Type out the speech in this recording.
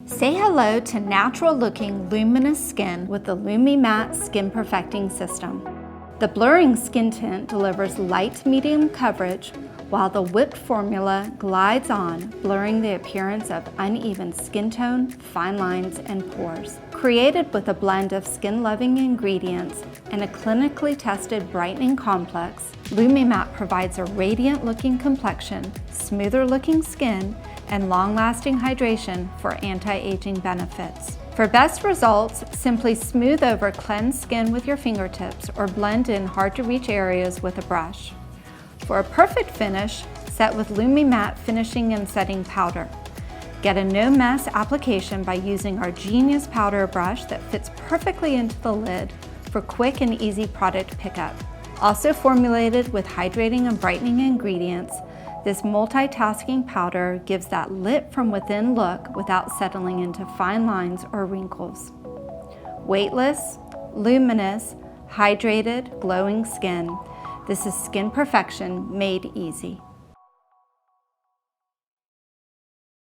Say hello to natural-looking luminous skin with the LumiMatte Skin Perfecting System. The blurring skin tint delivers light-medium coverage, while the whipped formula glides on, blurring the appearance of uneven skin tone, fine lines, and pores. Created with a blend of skin-loving ingredients and a clinically tested brightening complex, LumiMatte provides a radiant-looking complexion, smoother-looking skin, and long-lasting hydration for anti-aging benefits. For best results, simply smooth over cleansed skin with your fingertips or blend in hard-to-reach areas with a brush. For a perfect finish, set with LumiMatte Finishing and Setting Powder. Get a no-mess application by using our Genius Powder brush that fits perfectly into the lid for quick and easy product pickup. Also formulated with hydrating and brightening ingredients, this multitasking powder gives that lit from within look without settling into fine lines or wrinkles. Weightless, luminous, hydrated, glowing skin. This is skin perfection made easy.